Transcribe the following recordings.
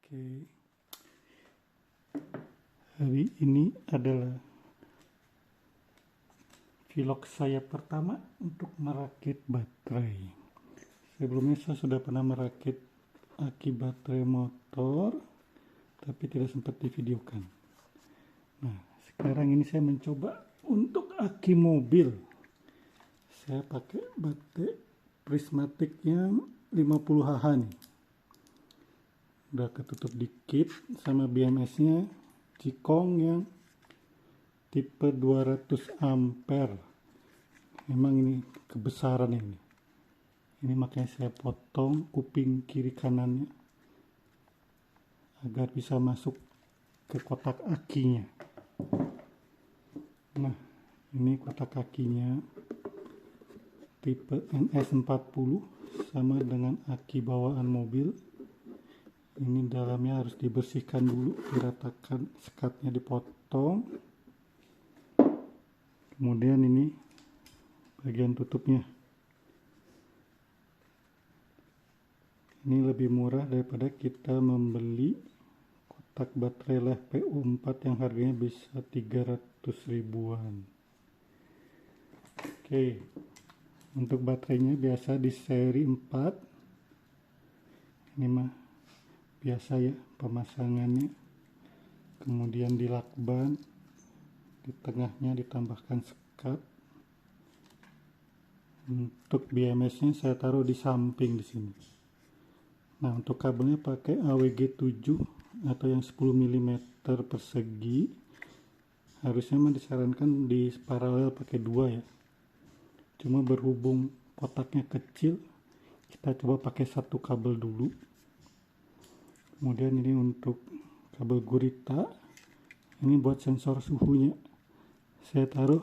Oke, hari ini adalah vlog saya pertama untuk merakit baterai. Sebelumnya saya sudah pernah merakit aki baterai motor, tapi tidak sempat divideokan. Nah, sekarang ini saya mencoba untuk aki mobil. Saya pakai baterai prismatik yang 50Hz nih. Udah ketutup dikit sama BMS-nya Cikong yang tipe 200 ampere. Memang ini kebesaran ini. Ini makanya saya potong kuping kiri kanannya agar bisa masuk ke kotak akinya. Nah, ini kotak akinya tipe NS40 sama dengan aki bawaan mobil. Ini dalamnya harus dibersihkan dulu, diratakan, sekatnya dipotong. Kemudian ini bagian tutupnya. Ini lebih murah daripada kita membeli kotak baterai LiFePO4 yang harganya bisa 300 ribuan. Oke, untuk baterainya biasa di seri 4. Ini mah biasa ya pemasangannya. Kemudian di lakban, di tengahnya ditambahkan sekat. Untuk BMS-nya saya taruh di samping di sini. Nah, untuk kabelnya pakai AWG 7 atau yang 10 mm persegi. Harusnya mah disarankan di paralel pakai 2 ya. Cuma berhubung kotaknya kecil, kita coba pakai satu kabel dulu. Kemudian ini untuk kabel gurita, ini buat sensor suhunya. Saya taruh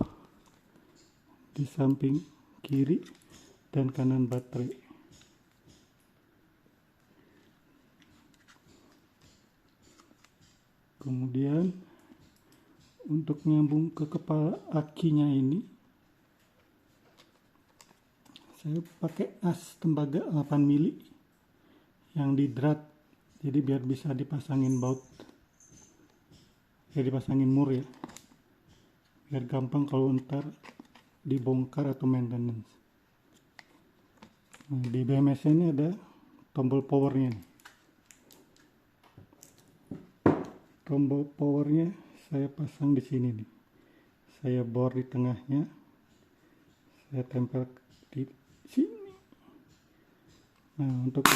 di samping kiri dan kanan baterai. Kemudian untuk nyambung ke kepala akinya ini, saya pakai as tembaga 8 mili yang di drat. Jadi biar bisa dipasangin baut, ya dipasangin mur ya, biar gampang kalau ntar dibongkar atau maintenance. Nah, di BMS ini ada tombol powernya nih. Tombol powernya saya pasang di sini nih. Saya bor di tengahnya, saya tempel di sini. Nah, untuk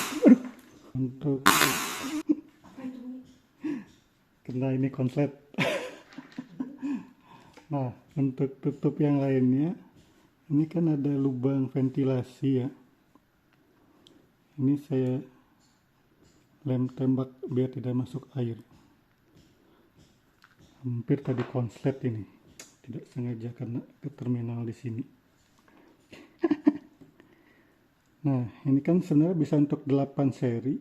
kena ini konslet. Nah, untuk tutup yang lainnya, ini kan ada lubang ventilasi ya. Ini saya lem tembak biar tidak masuk air. Hampir tadi konslet ini, tidak sengaja karena ke terminal di sini. Nah, ini kan sebenarnya bisa untuk 8 seri,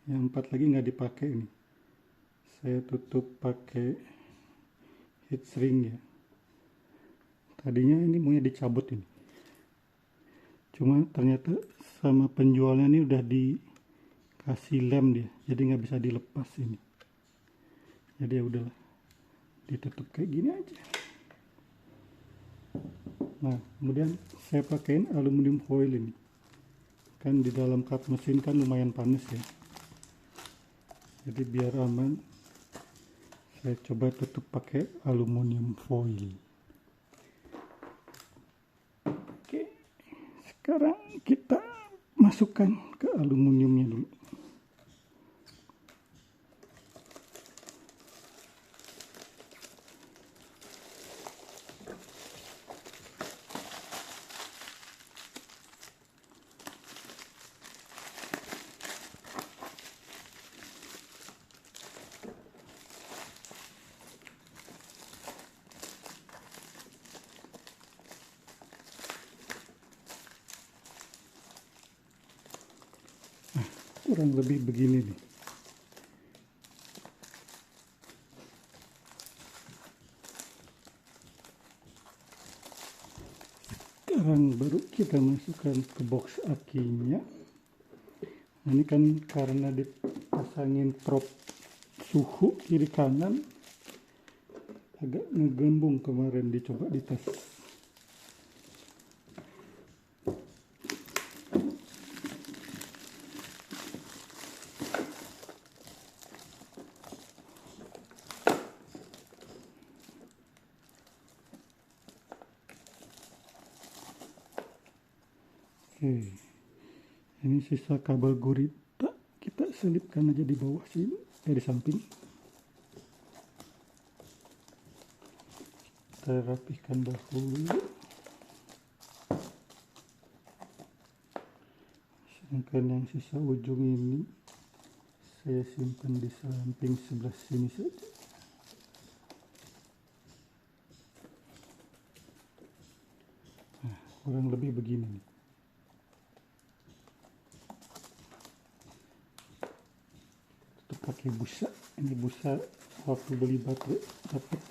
yang 4 lagi nggak dipakai ini. Saya tutup pakai heat shrink ya. Tadinya ini maunya dicabut ini. Cuma ternyata sama penjualnya ini udah dikasih lem dia, jadi nggak bisa dilepas ini. Jadi ya udahlah, ditutup kayak gini aja. Nah, kemudian saya pakaiin aluminium foil ini. Kan di dalam kap mesin kan lumayan panas ya. Jadi biar aman, saya coba tutup pakai aluminium foil. Oke, sekarang kita masukkan ke aluminiumnya dulu. Kurang lebih begini nih. Sekarang baru kita masukkan ke box akinya. Ini kan karena pasangin prop suhu kiri kanan agak ngegembung kemarin dicoba dites. Oke, ini sisa kabel gurita kita selipkan aja di bawah sini, di samping. Kita rapihkan dahulu. Sedangkan yang sisa ujung ini saya simpan di samping sebelah sini saja. Nah, kurang lebih begini nih. Pakai busa, ini busa waktu beli baterai dapat.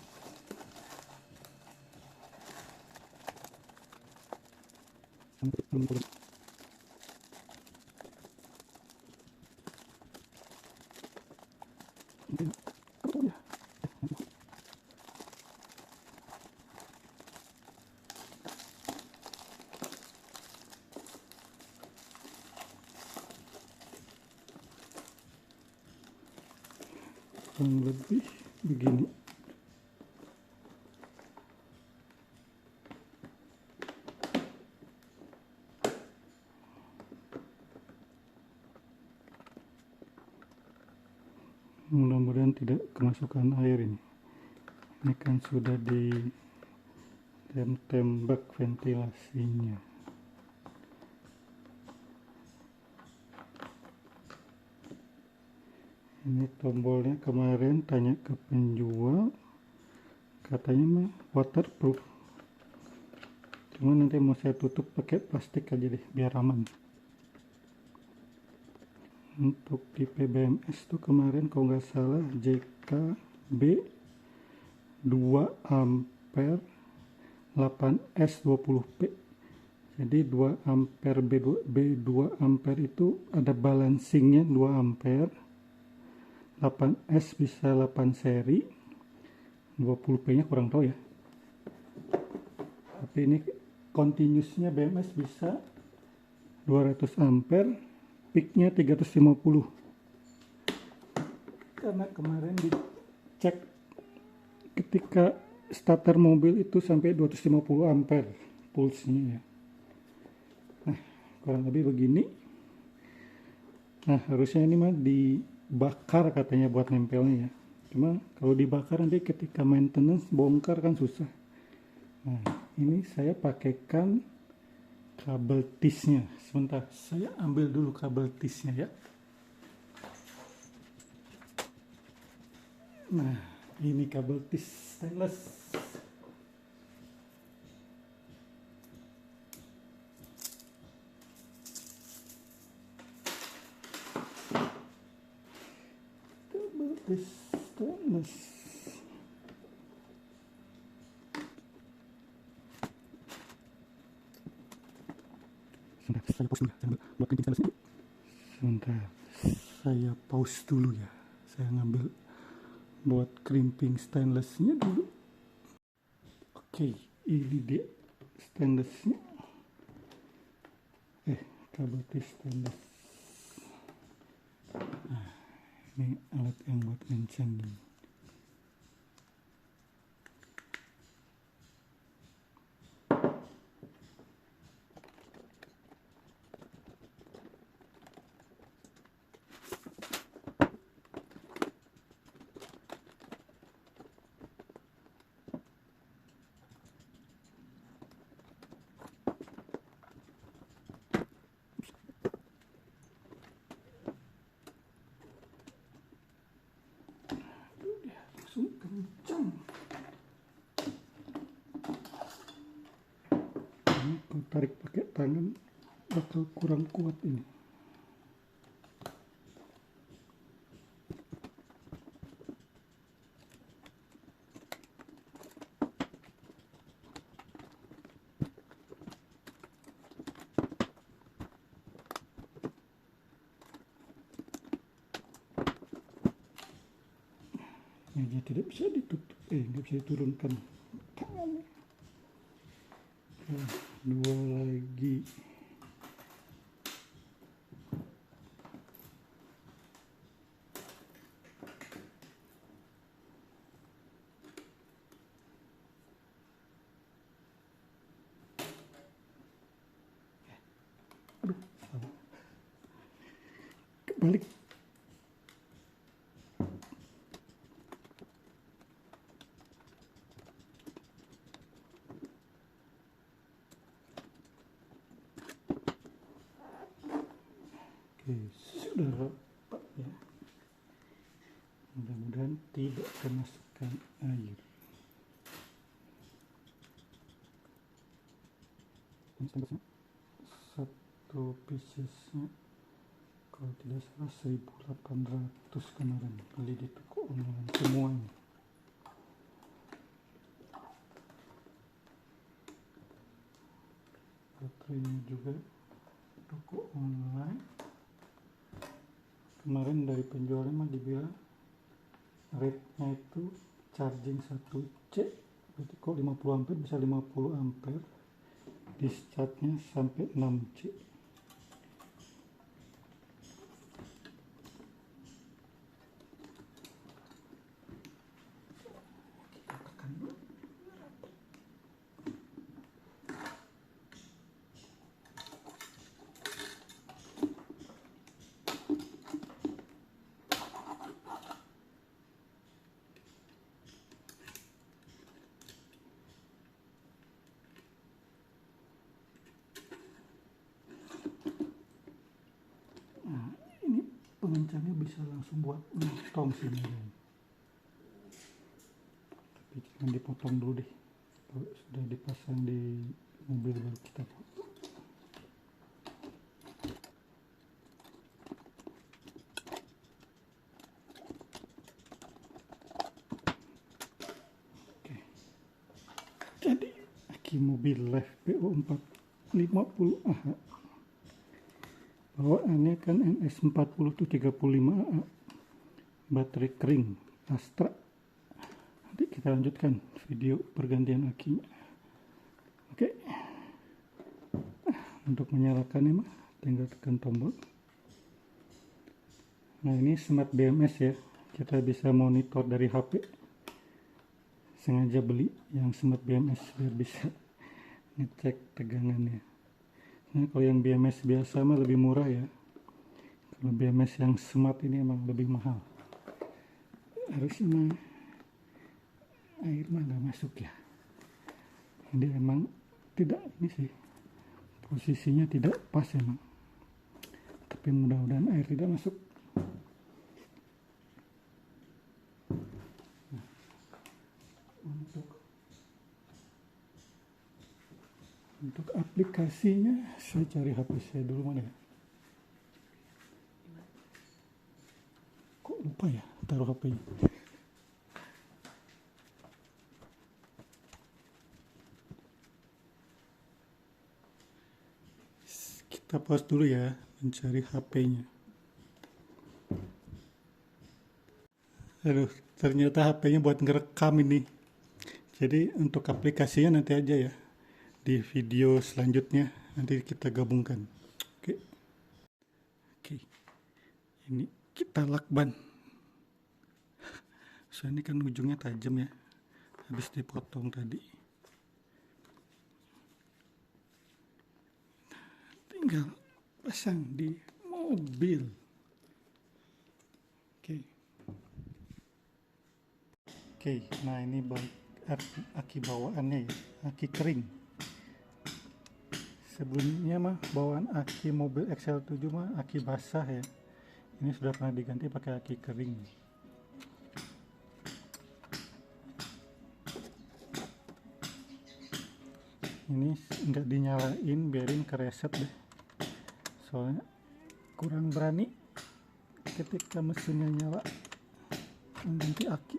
Kurang lebih begini. Mudah-mudahan tidak kemasukan air ini. Ini kan sudah di tembak ventilasinya. Ini tombolnya kemarin tanya ke penjual, katanya mah waterproof. Cuma nanti mau saya tutup pakai plastik aja deh biar aman. Untuk tipe BMS tuh kemarin kalau nggak salah JKB 2 ampere 8S 20P. Jadi 2 ampere B2 ampere itu ada balancingnya 2 ampere. 8S bisa 8 seri, 20P nya kurang tahu ya. Tapi ini continuousnya BMS bisa 200 ampere, peaknya 350. Karena kemarin dicek ketika starter mobil itu sampai 250 ampere pulsnya ya. Nah, kurang lebih begini. Nah, harusnya ini mah dibakar katanya buat nempelnya ya. Cuma kalau dibakar nanti ketika maintenance bongkar kan susah. Nah, ini saya pakaikan kabel tisnya. Sebentar, saya ambil dulu kabel tisnya ya. Nah, ini kabel tis stainless. Kabel tis stainless. Sebentar, saya pause dulu ya. Saya buat clipping stainless dulu. Sebentar, saya pause dulu ya. Saya ngambil buat crimping stainlessnya dulu. Oke, ini dia stainlessnya. Kabel tis stainless. Nah, ini alat yang buat ngencangin. Kencang. Ini kalau tarik pakai tangan bakal kurang kuat ini. Sengaja tidak bisa ditutup, nggak bisa diturunkan tangannya. Dua lagi. Aduh, salah. Kebalik. Oke, sudah rapat ya. Mudah-mudahan tidak kemasukan air. Ini sampai satu piecesnya kalau tidak salah 1.800 kemarin, beli di toko online semuanya. Baterainya juga toko online. Kemarin dari penjualnya mah dibilang rate-nya itu charging 1C, berarti kok 50 ampere bisa 50 ampere, discharge-nya sampai 6C. Kita tekan dulu. Nah, ini pengencangnya bisa langsung buat motong sini, tapi jangan dipotong dulu deh. Kalau sudah dipasang di mobil baru kita potong. Oke. Jadi aki mobil Lev PO 450AH. Bawaannya kan NS40 itu 35AA, baterai kering Astra. Nanti kita lanjutkan video pergantian akinya. Oke, untuk menyalakannya mah tinggal tekan tombol. Nah, ini smart BMS ya, kita bisa monitor dari HP. Sengaja beli yang smart BMS biar bisa ngecek tegangannya. Nah, kalau yang BMS biasa mah lebih murah ya. Kalau BMS yang smart ini emang lebih mahal. Harusnya mah air mah nggak masuk ya. Ini emang tidak, ini sih posisinya tidak pas emang. Tapi mudah-mudahan air tidak masuk. Nah, untuk aplikasinya saya cari HP saya dulu, mana ya? Kok lupa ya taruh HP-nya. Kita pause dulu ya, mencari HP-nya. Aduh, ternyata HP-nya buat ngerekam ini. Jadi untuk aplikasinya nanti aja ya, di video selanjutnya nanti kita gabungkan. Oke. Ini kita lakban. Soalnya ini kan ujungnya tajam ya, habis dipotong tadi. Tinggal pasang di mobil. Oke, nah ini aki bawaannya ya, aki kering. Sebelumnya mah bawaan aki mobil XL7 mah aki basah ya. Ini sudah pernah diganti pakai aki kering. Ini nggak dinyalain, biarin kereset deh. Soalnya kurang berani ketika mesinnya nyala mengganti aki.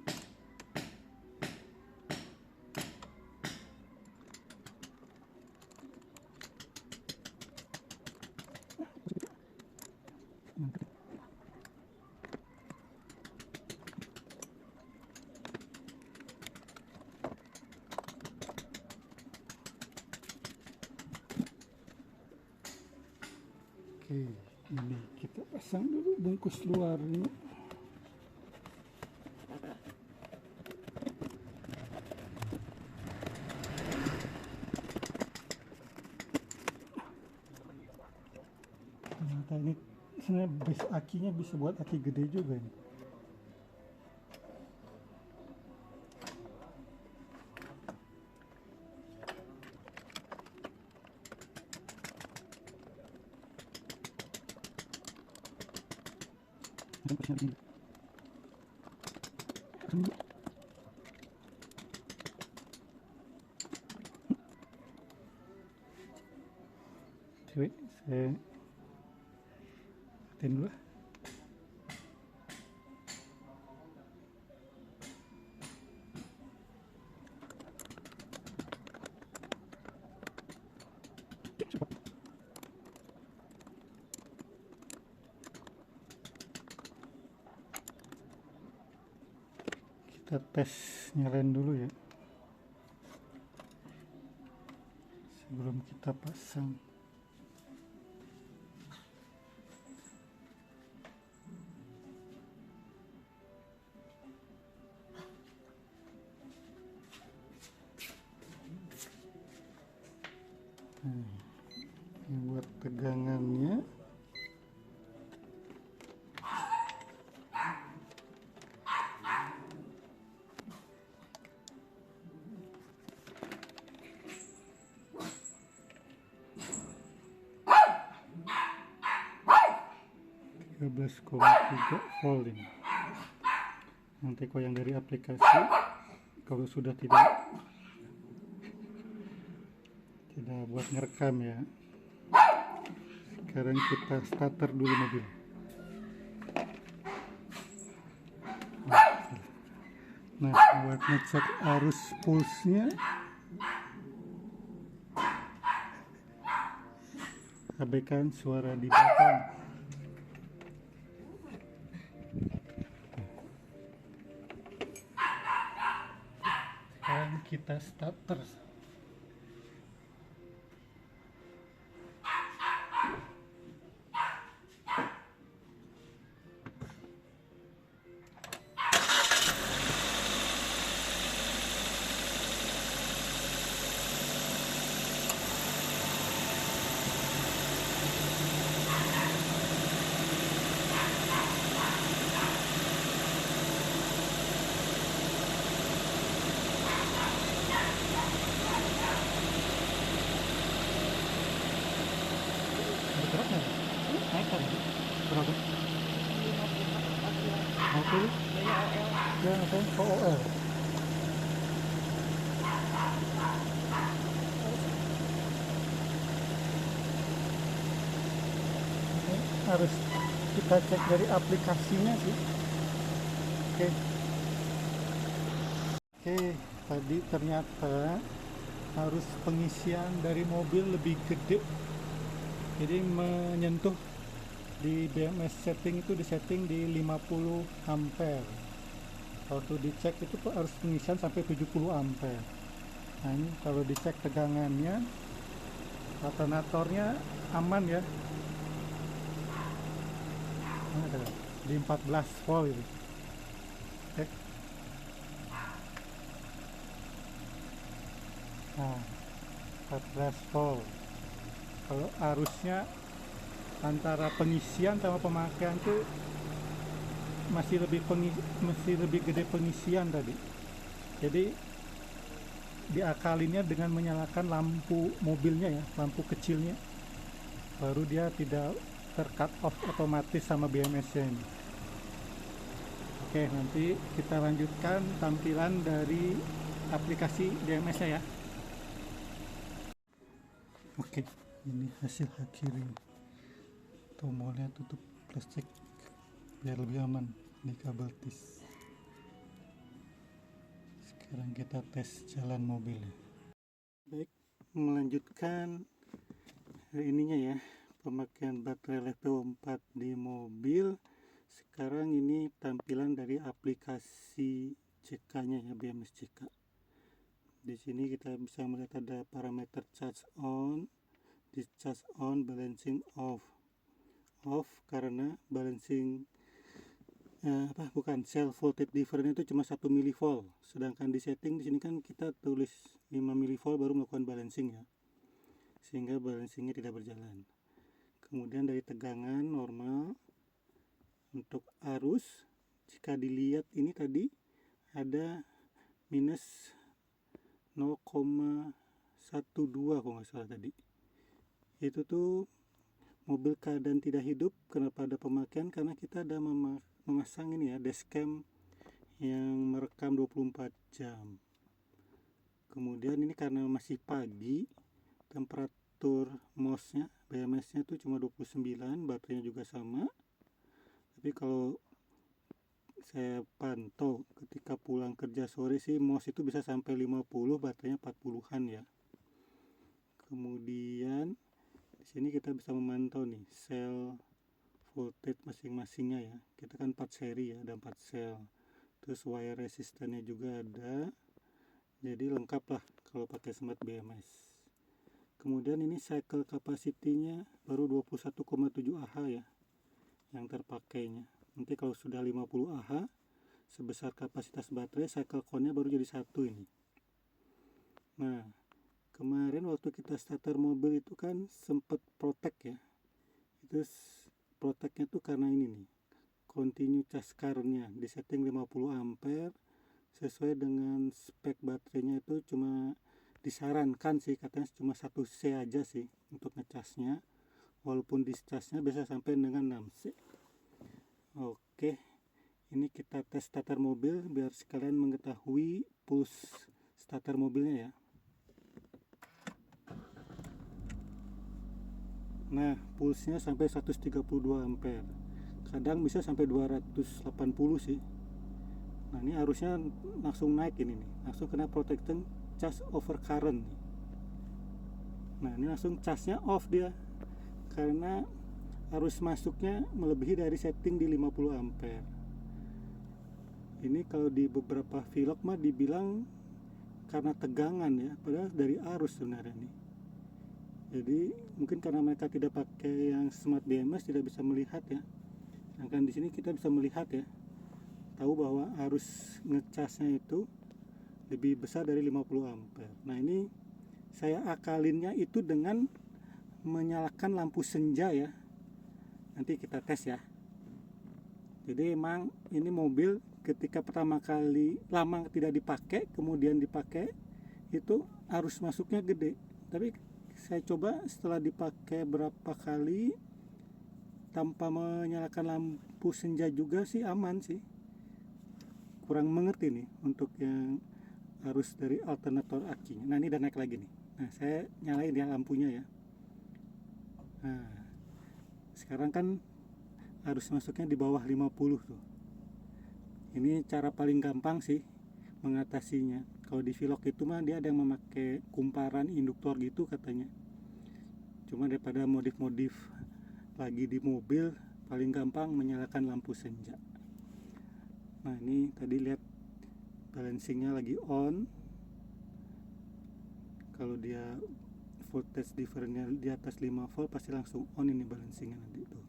Ini kita pasang dulu bungkus luarnya. Ternyata ini sebenarnya base akinya bisa buat aki gede juga nih. Cewek, saya atin dulu. Kita tes nyalain dulu ya sebelum kita pasang. Ini buat tegangannya. .3 volt ini. Nanti yang dari aplikasi kalau sudah tidak buat ngerekam ya. Sekarang kita starter dulu mobil. Nah, buat ngecek arus pulsnya, abaikan suara di belakang. Sekarang kita starter. Naikkan berapa? 50? Ya, apa? OOL. Harus kita cek dari aplikasinya sih. Oke, tadi ternyata arus pengisian dari mobil lebih gede, jadi menyentuh di BMS setting itu disetting di 50 ampere. Waktu dicek itu harus pengisian sampai 70 ampere. Nah, ini kalau dicek tegangannya, alternatornya aman ya. Ada di 14 volt itu. Oke. Nah, 14 volt. Kalau arusnya antara pengisian sama pemakaian tuh masih lebih gede pengisian tadi. Jadi diakalinnya dengan menyalakan lampu mobilnya ya, lampu kecilnya, baru dia tidak tercut off otomatis sama BMS-nya ini. Oke, nanti kita lanjutkan tampilan dari aplikasi BMS-nya ya. Oke, ini hasil akhirnya. Tombolnya tutup plastik biar lebih aman di kabel tis. Sekarang kita tes jalan mobilnya. Baik, melanjutkan ininya ya, pemakaian baterai level 4 di mobil. Sekarang ini tampilan dari aplikasi CK-nya ya, BMS CK. Di sini kita bisa melihat ada parameter charge on, discharge on, balancing off. off karena balancing cell voltage difference itu cuma 1 mV, sedangkan di setting di sini kan kita tulis 5 mV baru melakukan balancing ya, sehingga balancingnya tidak berjalan. Kemudian dari tegangan normal, untuk arus jika dilihat ini tadi ada minus 0,12 kalau nggak salah tadi. Itu tuh mobil keadaan tidak hidup. Kenapa ada pemakaian? Karena kita ada memasang ini ya, dashcam yang merekam 24 jam. Kemudian ini karena masih pagi, temperatur MOS-nya, BMS-nya itu cuma 29, baterainya juga sama. Tapi kalau saya pantau ketika pulang kerja sore sih MOS itu bisa sampai 50, baterainya 40-an ya. Kemudian di sini kita bisa memantau nih sel voltage masing-masingnya ya. Kita kan 4 seri ya, ada 4 sel. Terus wire resistannya juga ada. Jadi lengkap lah kalau pakai smart BMS. Kemudian ini cycle capacity-nya baru 21,7 Ah ya yang terpakainya. Nanti kalau sudah 50 Ah sebesar kapasitas baterai, cycle count-nya baru jadi 1 ini. Nah, kemarin waktu kita starter mobil itu kan sempat protek ya. Itu proteknya tuh karena ini nih, continue charge current-nya di setting 50 ampere sesuai dengan spek baterainya. Itu cuma disarankan sih, katanya cuma 1 C aja sih untuk ngecasnya, walaupun discharge-nya bisa sampai dengan 6 C. Oke, ini kita tes starter mobil biar sekalian mengetahui puls starter mobilnya ya. Nah, pulsnya sampai 132 ampere. Kadang bisa sampai 280 sih. Nah, ini harusnya langsung naik ini nih. Langsung kena protecting charge over current. Nah, ini langsung charge-nya off dia. Karena arus masuknya melebihi dari setting di 50 ampere. Ini kalau di beberapa vlog mah dibilang karena tegangan ya, padahal dari arus sebenarnya nih. Jadi mungkin karena mereka tidak pakai yang smart BMS tidak bisa melihat ya. Sedangkan di sini kita bisa melihat ya, tahu bahwa arus ngecasnya itu lebih besar dari 50 ampere. Nah, ini saya akalinnya itu dengan menyalakan lampu senja ya. Nanti kita tes ya. Jadi emang ini mobil ketika pertama kali lama tidak dipakai, kemudian dipakai, itu arus masuknya gede. Tapi saya coba setelah dipakai berapa kali tanpa menyalakan lampu senja juga sih aman sih. Kurang mengerti nih untuk yang arus dari alternator akinya. Nah, ini udah naik lagi nih. Nah, saya nyalain ya lampunya ya. Nah, sekarang kan arus masuknya di bawah 50 tuh. Ini cara paling gampang sih mengatasinya. Kalau di vlog itu mah dia ada yang memakai kumparan induktor gitu katanya. Cuma daripada modif-modif lagi di mobil, paling gampang menyalakan lampu senja. Nah, ini tadi lihat balancingnya lagi on. Kalau dia voltage difference-nya di atas 5 volt pasti langsung on ini balancingnya nanti tuh.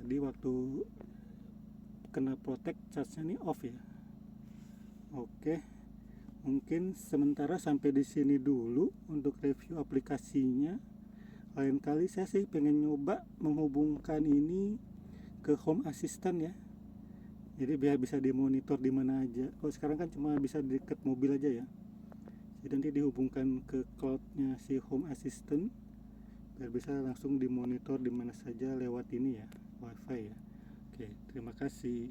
Tadi waktu kena protect charge-nya ini off ya. Oke, mungkin sementara sampai di sini dulu untuk review aplikasinya. Lain kali saya sih pengen nyoba menghubungkan ini ke Home Assistant ya. Jadi biar bisa dimonitor di mana aja. Kalau sekarang kan cuma bisa di dekat mobil aja ya. Jadi nanti dihubungkan ke cloud-nya si Home Assistant biar bisa langsung dimonitor di mana saja lewat ini ya, WiFi ya. Oke, terima kasih.